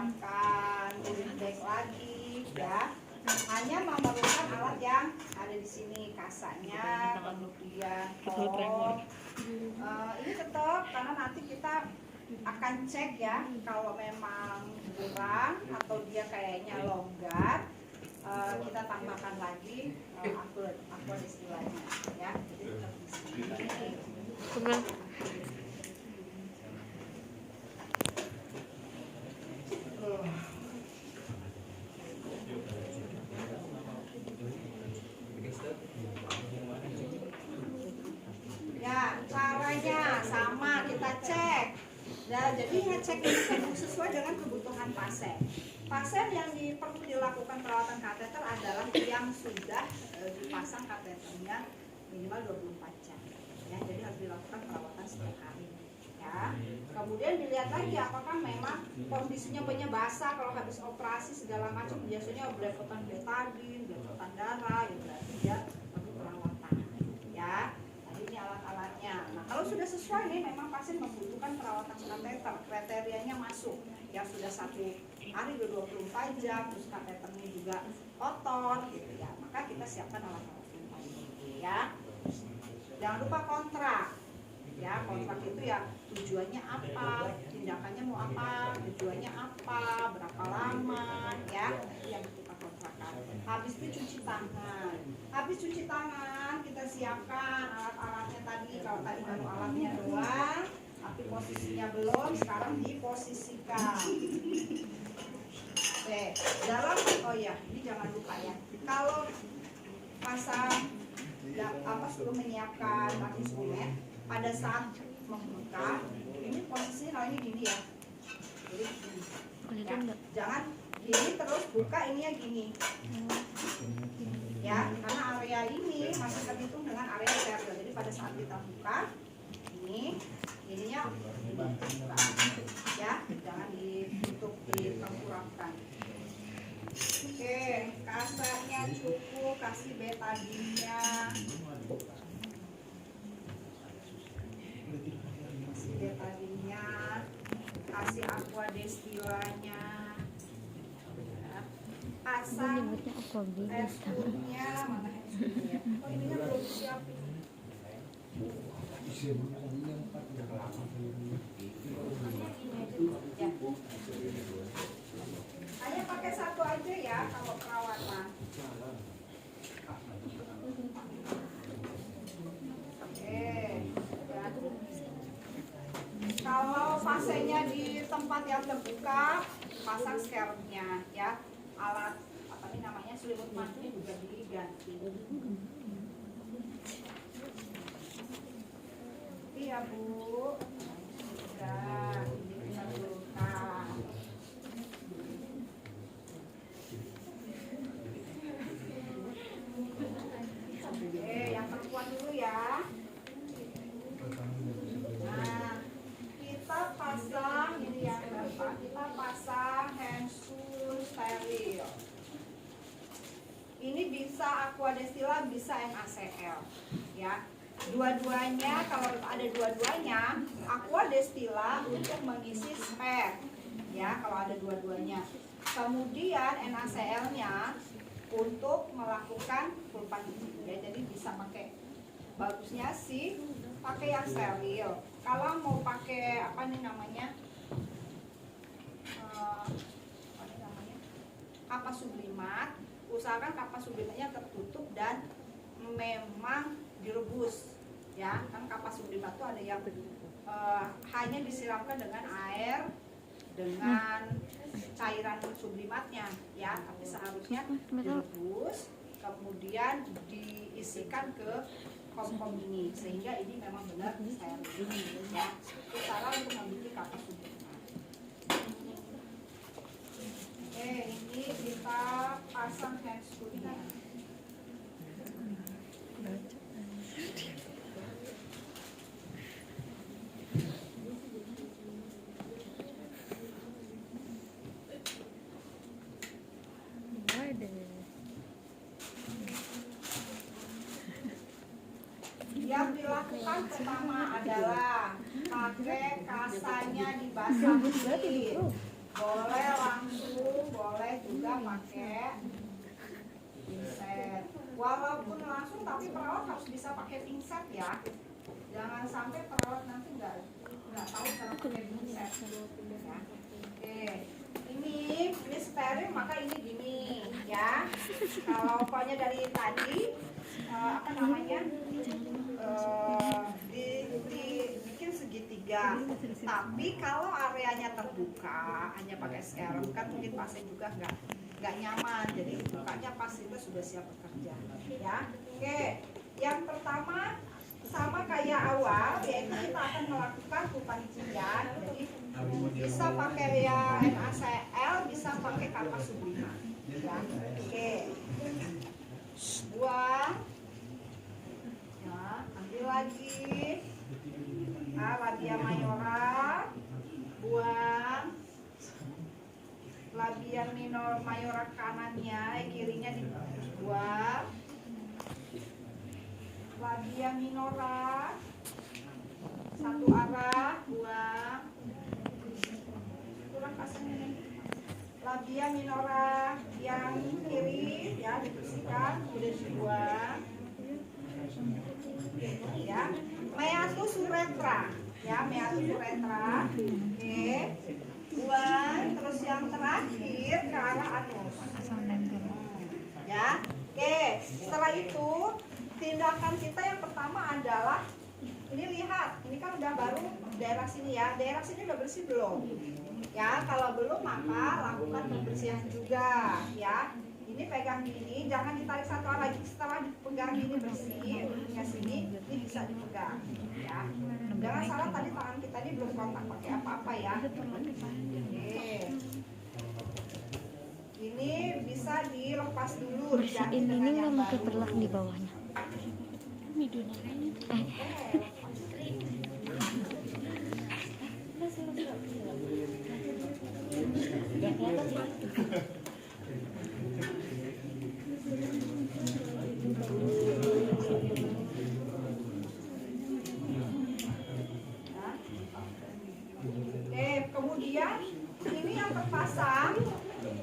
siapkan goodie bag lagi ya. Hanya memerlukan alat yang ada di sini, kasanya, kemudian ini tetap karena nanti kita akan cek ya, kalau memang kurang atau dia kayaknya longgar, kita tambahkan lagi aqua destilanya ya. Jadi tetap di sini. Ya, caranya sama, kita cek. Nah, jadi ngecek ini kan sesuai dengan kebutuhan pasien. Pasien yang perlu dilakukan perawatan kateter adalah yang sudah dipasang kateternya minimal 24 jam. Ya, jadi harus dilakukan perawatan setiap hari. Ya. Kemudian dilihat lagi apakah memang kondisinya banyak basah, kalau habis operasi segala macam biasanya belepotan betadine, belepotan darah, ya berarti dia perlu perawatan. Ya. Ini alat-alatnya. Nah, kalau sudah sesuai nih, memang pasien membutuhkan perawatan kateter, kriterianya masuk. Yang sudah 1 hari 24 jam, terus kateternya juga kotor, gitu ya. Maka kita siapkan alat-alat yang tadi, ya. Jangan lupa kontrak. Ya, kontrak itu ya tujuannya apa, tindakannya mau apa, tujuannya apa, berapa lama, ya. Itu yang kita kontrakkan. Habis itu cuci tangan. Habis cuci tangan, kita siapkan alat-alatnya tadi. Kalau tadi baru alatnya doang, tapi posisinya belum, sekarang diposisikan. Oke, dalam, oh ya, ini jangan lupa ya. Kalau pasang, ya, sudah menyiapkan instrumen, pada saat membuka, ini posisinya kalau ini gini ya. Jadi gini. Ya, jangan gini terus buka ininya gini. Ya, karena area ini masih terhitung dengan area steril. Jadi pada saat kita buka, ininya dibuka. Ya, jangan ditutup, ditengkurapkan. Oke, kasarnya cukup, kasih betadinnya. Kasih betadinnya, kasih aqua destilanya. Pasang es-nya, mana es-nya? Oh, ininya belum disiapin. Ya. Hanya pakai satu aja ya kalau perawatan. Oke. Ya. Kalau fasenya di tempat yang terbuka, pasang scarabnya ya. Alat apa ini namanya, selimut mandinya juga diganti. Iya Bu, sudah kita dulukan. Oke, yang perempuan dulu ya. Nah, kita pasang ini yang Bapak, kita pasang handscoon steril. Ini bisa aqua destilla, bisa NaCl, ya. Dua-duanya, kalau ada dua-duanya, aqua destilla untuk mengisi spare, ya. Kalau ada dua-duanya. Kemudian NaCl-nya untuk melakukan pulpanisasi, ya. Jadi bisa pakai, bagusnya sih pakai yang steril. Kalau mau pakai apa nih namanya, kapas sublimat, usahakan kapas sublimatnya tertutup dan memang direbus, ya. Kan kapas sublimat itu ada yang hanya disiramkan dengan air dengan cairan sublimatnya, ya. Tapi seharusnya direbus, kemudian diisikan ke kompom ini, sehingga ini memang benar steril, ya. Itu cara untuk memiliki kapas sublimat. Oke, ini kita pasang handscoon-nya. Yang dilakukan pertama adalah pakai kasanya dibasah dikit. boleh langsung, boleh juga pakai pinset. Walaupun langsung, tapi perawat harus bisa pakai pinset ya. Jangan sampai perawat nanti nggak tahu cara pakai pinset. Ya. Oke, ini steril maka ini gini ya. Kalau pokoknya dari tadi apa namanya dibikin segitiga. Tapi kalau areanya terbuka hanya pakai serum kan mungkin pasien juga nggak nyaman. Jadi bukanya pas itu sudah siap bekerja ya. Oke, yang pertama sama kayak awal, yaitu kita akan melakukan kupancian. Jadi bisa pakai ya NaCl, bisa pakai kapas sublima ya. Oke, buang ya, ambil lagi labia mayora, buang labia minor mayora kanannya, kirinya dibuang, labia minora satu arah, buang, kurang kasarnya nih. Labia minora yang kiri ya dibersihkan, kemudian dibuang ya. Meatus uretra ya, meatus uretra. Oke, buang. Terus yang terakhir ke arah anus ya. Oke, setelah itu tindakan kita yang pertama adalah ini, lihat, ini kan udah baru daerah sini ya. Daerah sini udah bersih belum? Ya, kalau belum maka lakukan pembersihan juga ya. Ini pegang gini, jangan ditarik satu arah lagi. Setelah dipegang gini bersih, ujungnya sini, ini bisa dipegang ya. Jangan salah, tadi tangan kita ini belum kontak pakai apa-apa ya. Oke. Ini bisa dilepas dulu. Bersihin ini nggak pakai perlak di bawahnya. Kemudian ini yang terpasang,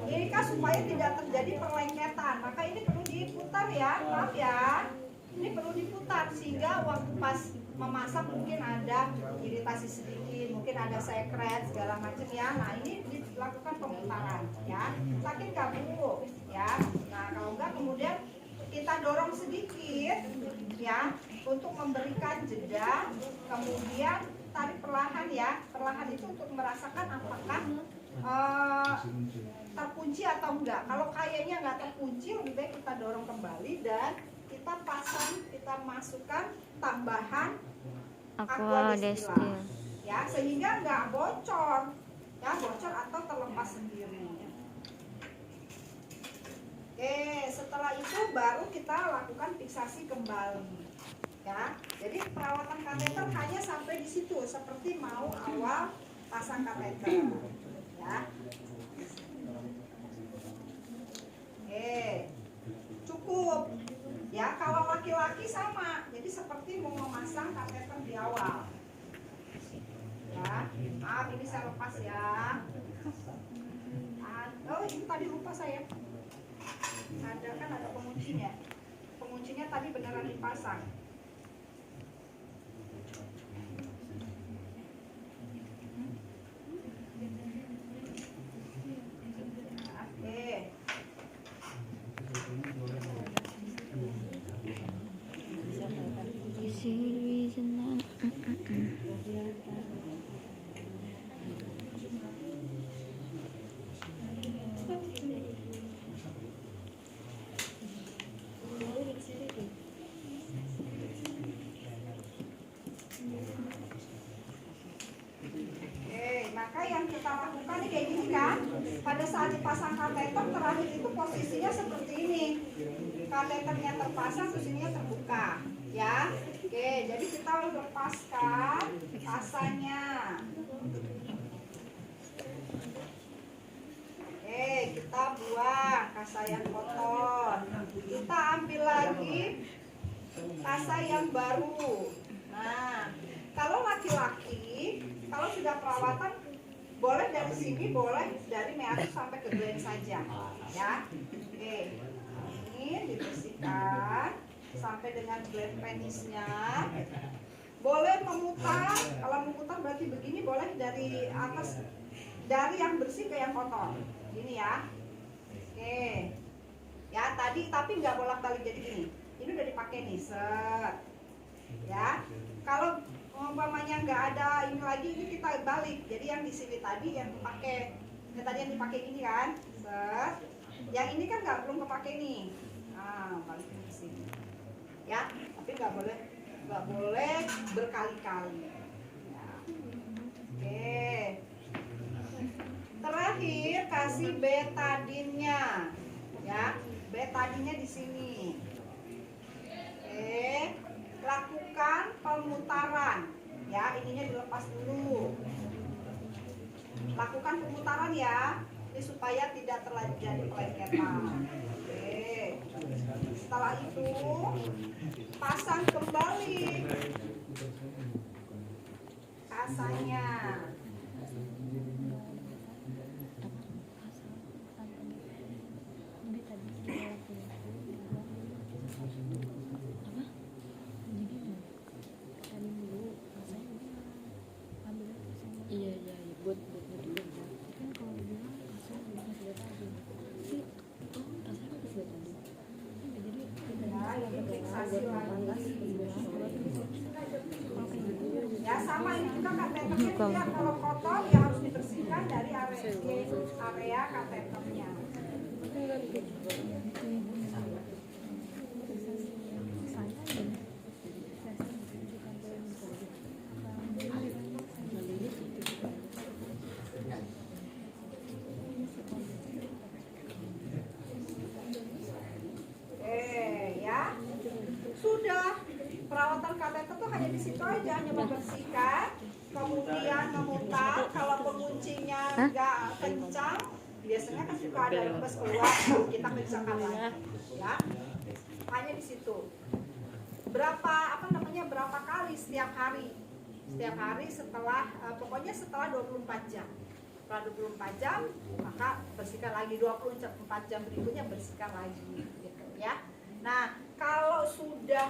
ini kan supaya tidak terjadi perlengketan, maka ini perlu diputar ya, maaf ya. Ini perlu diputar sehingga waktu pas memasak mungkin ada iritasi sedikit, mungkin ada sekret segala macam ya. Nah, ini dilakukan pemutaran ya. Sakit nggak Bu? Ya. Nah, kalau enggak kemudian kita dorong sedikit ya untuk memberikan jeda, kemudian tarik perlahan ya. Perlahan itu untuk merasakan apakah terkunci atau enggak. Kalau kayaknya nggak terkunci, lebih baik kita dorong kembali dan kita pasang, kita masukkan tambahan aqua destil ya, sehingga nggak bocor ya, bocor atau terlepas sendiri. Oke, setelah itu baru kita lakukan fiksasi kembali ya. Jadi perawatan kateter hanya sampai di situ, seperti mau awal pasang kateter ya. Oke, cukup ya. Kalau laki-laki sama, jadi seperti mau memasang kateter di awal ya. Maaf, ini saya lepas ya. Oh, ini tadi lupa saya, ada kan ada penguncinya. Penguncinya tadi beneran dipasang. Maka yang kita lakukan ini kayak gini kan. Pada saat dipasang kateter terakhir itu posisinya seperti ini. Kateternya terpasang, terus ininya terbuka ya. Oke, jadi kita lepaskan kasanya. Oke, kita buang kasa yang kotor. Kita ambil lagi kasa yang baru. Nah, kalau laki-laki, kalau sudah perawatan boleh dari dari sini boleh dari meatus sampai ke gland saja, ya. Oke, ini dibersihkan sampai dengan gland penisnya. Boleh memutar, kalau memutar berarti begini, boleh dari atas, dari yang bersih ke yang kotor, gini ya. Oke, ya tadi tapi nggak bolak-balik jadi gini. Ini udah dipakai nih, set, ya. Kalau umpamanya nggak ada ini lagi, ini kita balik. Jadi yang di sini tadi yang dipakai, tadi yang dipakai ini kan, set. Yang ini kan belum kepake nih. Nah, balikin ke sini. Ya, tapi nggak boleh berkali-kali. Ya. Oke. Terakhir kasih betadinnya, ya. Betadinnya di sini. Oke. Lakukan pemutaran, ya. Ininya dilepas dulu. Lakukan pemutaran ya, ini supaya tidak terjadi pelengketan. Oke. Setelah itu pasang kembali kasanya. Iya buat dulu. Kan kalau bilang pasal sudah tadi. Sih, pasal sudah tadi. Jadi Ya, ini fiksasi lagi. Ya sama ini juga kateternya dia kalau kotor ya harus dibersihkan dari area kateternya. Ya sudah, perawatan kateter tuh hanya di situ aja, hanya membersihkan, kemudian memutar. Kalau penguncinya nggak kencang, biasanya kan suka ada lembes keluar, kita kencangkan lagi, ya. Hanya di situ. Berapa kali setiap hari? Setiap hari setelah, pokoknya setelah 24 jam. Setelah 24 jam, maka bersihkan lagi. 24 jam berikutnya bersihkan lagi, gitu ya. Nah, kalau sudah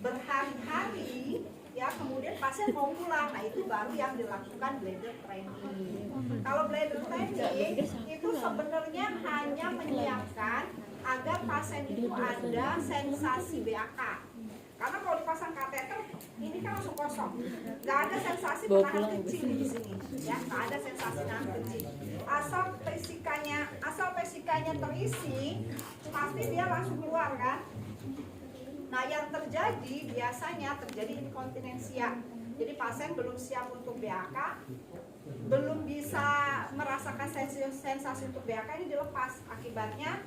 berhari-hari, ya kemudian pasien mau pulang, nah itu baru yang dilakukan bladder training. Kalau bladder training itu sebenarnya hanya menyiapkan agar pasien itu ada sensasi BAK. Karena kalau dipasang kateter, ini kan langsung kosong, nggak ada sensasi menahan kencing di sini, ya, nggak ada sensasi menahan kencing. Asal pesikanya terisi, pasti dia langsung keluar kan. Nah, yang terjadi biasanya terjadi inkontinensia. Jadi pasien belum siap untuk BAK, belum bisa merasakan sensasi untuk BAK, ini dilepas, akibatnya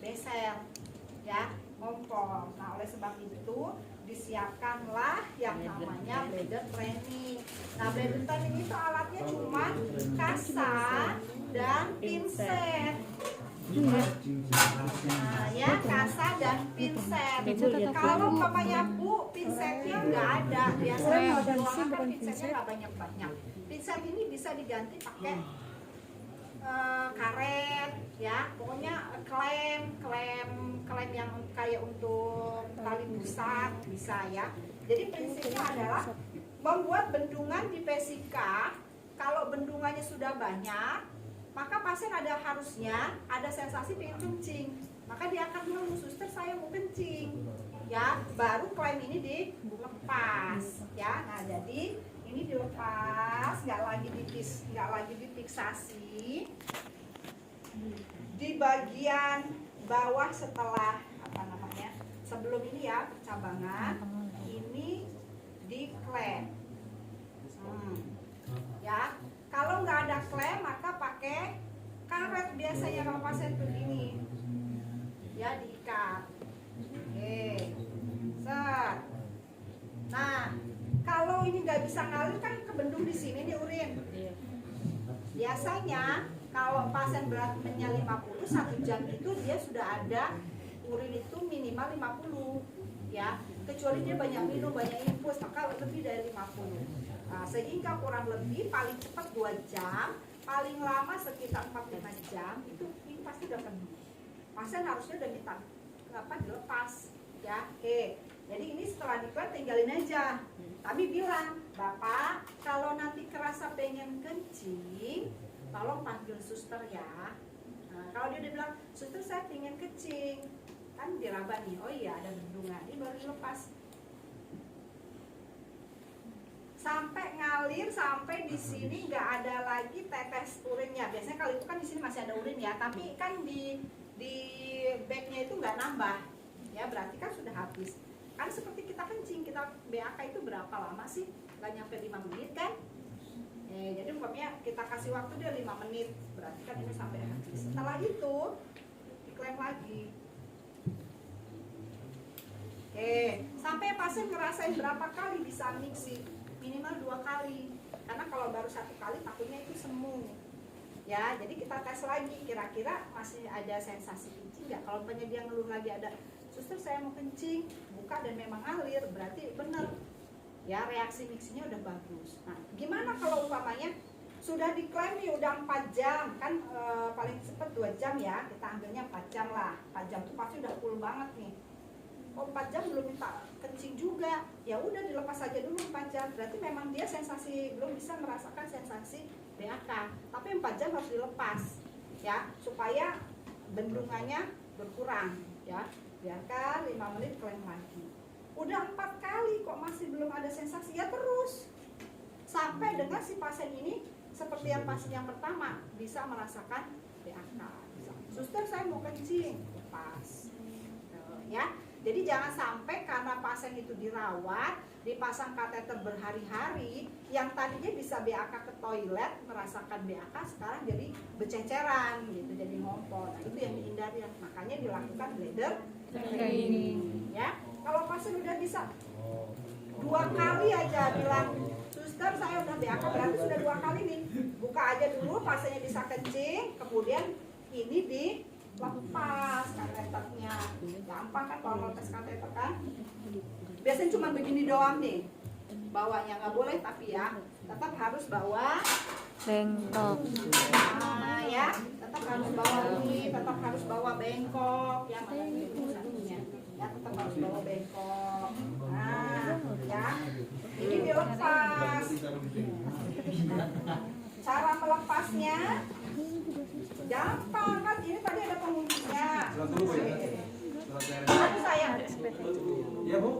besel, ya, ngompol. Nah, oleh sebab itu disiapkanlah yang namanya bladder training. Nah, bladder training itu alatnya cuma kasa dan pinset. Nah, ya, kasa dan pinset. Kalau umpamanya Bu, pinsetnya nggak ada, biasanya kalau di ruangan kan pinsetnya nggak banyak-banyak. Pinset ini bisa diganti pakai karet, ya, pokoknya klem yang kayak untuk tali pusat bisa, ya. Jadi prinsipnya adalah membuat bendungan di pesika. Kalau bendungannya sudah banyak, maka pasien harusnya ada sensasi pengen kencing, maka dia akan bilang, suster saya mau kencing, ya, baru klem ini dilepas, ya. Nah, jadi ini dilepas, nggak lagi difiksasi di bagian bawah setelah sebelum ini, ya, percabangan ini diklem, ya. Kalau nggak ada klem maka pakai karet biasanya kalau pasien begini, ya, diikat. Oke, set. Nah, kalau ini nggak bisa ngalir kan kebendung di sini nih urin. Biasanya kalau pasien berat badannya 50, 1 jam itu dia sudah ada urin itu minimal 50, ya. Kecuali dia banyak minum, banyak infus, maka lebih dari 50. Nah, sehingga kurang lebih paling cepat 2 jam paling lama sekitar 4-5 jam itu ini pasti udah penuh. Pasien harusnya udah minta dilepas ya. Oke. Jadi ini setelah diklaim tinggalin aja. Tapi bilang, Bapak kalau nanti kerasa pengen kencing, tolong panggil suster ya. Nah, kalau dia udah bilang, suster saya pengen kencing, kan diraba nih, oh iya ada bendungan, ini baru dilepas. Sampai ngalir, sampai di sini nggak ada lagi tetes urinnya. Biasanya kalau itu kan di sini masih ada urin ya, tapi kan di bagnya itu nggak nambah, ya berarti kan sudah habis. Kan seperti kita kencing, kita BAK itu berapa lama sih? Nggak nyampe 5 menit kan? Jadi umpamanya kita kasih waktu dia 5 menit, berarti kan ini sampai habis. Setelah itu diklaim lagi. Sampai pasien ngerasain berapa kali bisa mixing? Minimal 2 kali. Karena kalau baru 1 kali takutnya itu semu. Ya, jadi kita tes lagi kira-kira masih ada sensasi kencing nggak? Kalau umpamanya dia ngeluh lagi ada, suster saya mau kencing, buka dan memang ngalir, berarti benar. Ya, reaksi mixingnya udah bagus. Nah, gimana kalau umpamanya sudah diklaim nih udah 4 jam kan paling cepat 2 jam ya, kita ambilnya 4 jam lah. 4 jam itu pasti udah full banget nih. Oh 4 jam belum minta kencing juga, ya udah dilepas aja dulu 4 jam. Berarti memang dia belum bisa merasakan sensasi BAK. Tapi 4 jam harus dilepas ya, supaya bendungannya berkurang ya. Biarkan 5 menit klaim lagi. Udah 4 kali kok masih belum ada sensasi, ya terus sampai dengan si pasien ini seperti yang pasien yang pertama bisa merasakan BAK. Suster saya mau kencing, lepas ya. Jadi jangan sampai karena pasien itu dirawat, dipasang kateter berhari-hari, yang tadinya bisa BAK ke toilet, merasakan BAK, sekarang jadi bececeran gitu, jadi ngompol. Nah, itu yang dihindari, makanya dilakukan bladder training ya. Kalau pasien udah bisa 2 kali aja bilang, suster saya udah BAK, berarti sudah 2 kali nih. Buka aja dulu, pasiennya bisa kencing, kemudian ini dilepas kateternya. Gampang kan kalau lepas kateter kan? Biasanya cuma begini doang nih. Bawanya nggak boleh tapi ya, tetap harus bawa bengkok. Nah, ya, tetap harus bawa ini, tetap harus bawa bengkok. Yang mana itu satunya? Ya, tetap harus bawa bengkok. Nah, ya, ini dilepas. Cara melepasnya gampang kan? Ini tadi ada penguncinya. Aduh sayang. Ya Bu.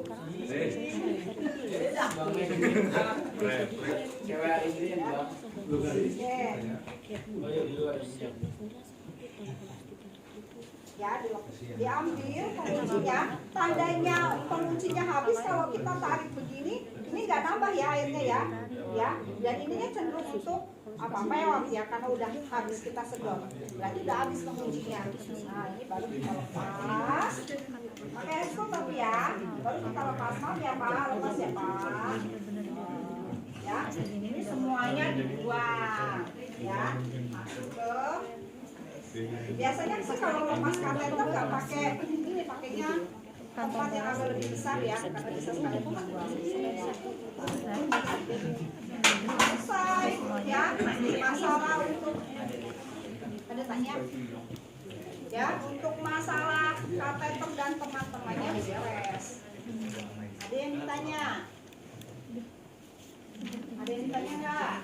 Ya, diambil penguncinya. Tandanya penguncinya habis kalau kita tarik begini, ini nggak nambah ya airnya ya. Ya, dan ininya cenderung untuk apa-apa ya, karena udah habis kita sedot. Berarti udah habis penguncinya. Nah, ini baru kita lepas. Pakai eskum tapi ya, baru kita lepas. Maaf ya Pak, lepas ya Pak. Ya, ini semuanya dibuang. Ya, masuk ke. Biasanya sih kalau lepas kateter nggak pakai ini, pakainya tempat yang agak lebih besar ya, karena bisa sekali dibuang. Selesai ya, masalah untuk ada tanya ya, untuk masalah kateter dan teman-temannya beres. Ada yang ditanya? Ada yang ditanya nggak?